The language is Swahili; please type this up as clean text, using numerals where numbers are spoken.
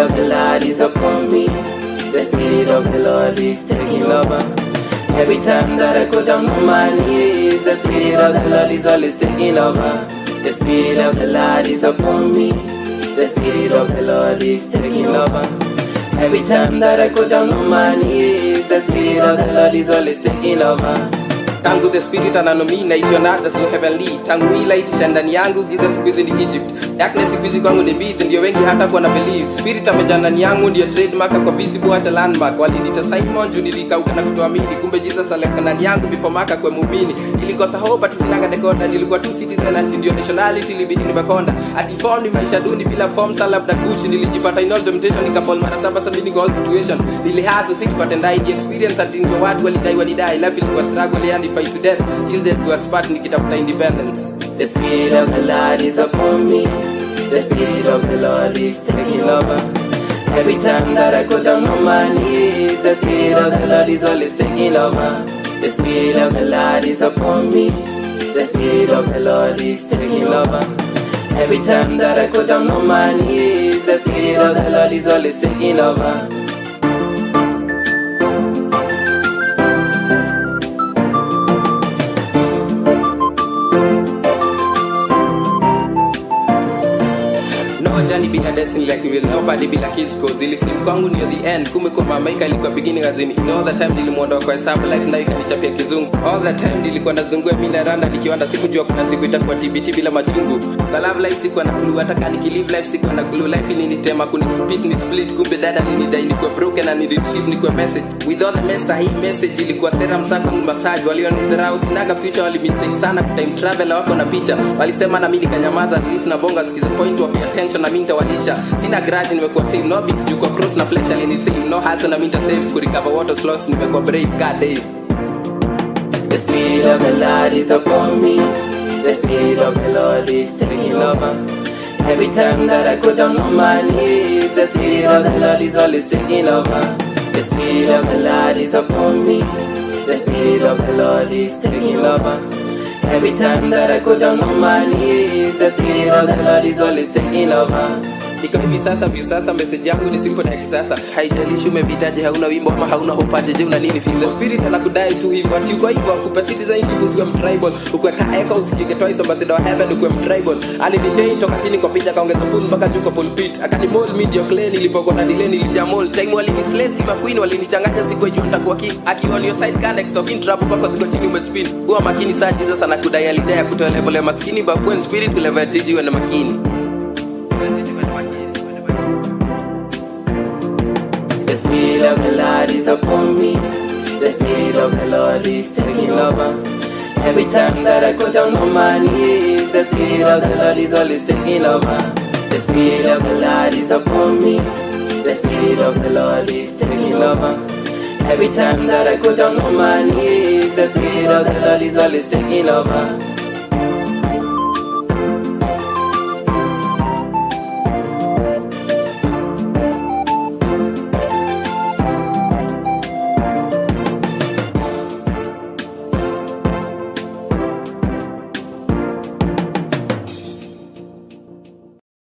of the Lord is upon me. The Spirit of the Lord is taking over. Every time that I go down on my knees, the Spirit of the Lord is always taking over. The Spirit of the Lord is upon me. The Spirit of the Lord is taking over. Every time that I go down on my knees, the Spirit of the Lord is always taking over. Tangu the Spirit ananomina is your others so heavenly. Tangu hii light ndani yangu giza siku hizi ni Egypt. Darkness siku hizi kwangu ni beat, ndio wengi hata kwa na believe. Spirit amejaa ndani yangu ndio trademark kwa visible acha landmark. Walinita Simon juu nilikauka na kutoamini, kumbe Jesus aleka ndani yangu before maka kwa muumini. Nilikosa hope ati sinanga decoder, nilikuwa tu citizen ati ndio nationality ilibidi nimekonda. Ati form ni maisha duni bila form labda gushi, nilijipata in all temptation nikafall mara saba sabini goal situation. Nilihaso sikipata ndai the experience ati ndio watu walidai life ilikuwa struggle yani fight to death till death do us part nikitafuta independence. The Spirit of the Lord is upon me. The Spirit of the Lord is taking over. Every time that I go down on my knees, the Spirit of the Lord is always taking over. The Spirit of the Lord is upon me. The Spirit of the Lord is taking over. Every time that I go down on my knees, the Spirit of the Lord is always taking over. Journey bila destiny like we will nobody bila kids cause ili sim kwangu near the end kumbe kwa mamaika ilikuwa beginning as in all the time nilimuondoa kwa hesabu like na ikanichapia kizungu all the time nilikuwa nazungua mimi na randa nikiwanda sikujua kuna siku itakuwa TBT bila machungu the love life sikuwa na clue hata kani live life sikuwa na glue life ilinitema kuni split kumbe dada nilidai nikuwa broken and retrieve nikuwa message with all the message ilikuwa serum sana kwangu massage walionidharau sinaga future wali mistake sana time travel wako na picha walisema na mimi nikanyamaza at least na bonga sikiza point wa pay attention na walisha sina grudge nimekuwa save no beef juko cross na flesh alini save no hustle na minta save ku recover what was lost nimekuwa brave god Dave. The Spirit of the Lord is upon me. The Spirit of the Lord is taking over. Every time that I go down on my knees, the Spirit of the Lord is always taking over. The Spirit of the Lord is upon me. The Spirit of the Lord is taking over. Every time that I go down on my knees, the Spirit of the Lord is always taking over. Iko hivi sasa message yangu ni simple na kisasa haijalishi umepitaje hauna wimbo ama hauna hopaje je una nini feel the Spirit anakudai tu hivyo ati uko hivyo akupa citizenship usiwe tribal ukweka echo usikike twice ambassador heaven ukiwa tribal alinichain toka chini kwa picha kaongeza pool mpaka juu kwa pulpit akani mold media clean nilipokuwa na delay nilijamol time walinislay si queen walinichanganya siku hiyo nitakuwa king akiwa on your side can next of in trouble kwa ziko chini umespin kwa makini saa Jesus anakudai alidai kutoa level ya maskini but when Spirit will ever teach you and makini. The Spirit of the Lord is upon me. The Spirit of the Lord is taking over. Every time that I go down on my knees, the Spirit of the Lord is always taking over. The Spirit of the Lord is upon me. The Spirit of the Lord is taking over. Every time that I go down on my knees, the Spirit of the Lord is always taking over.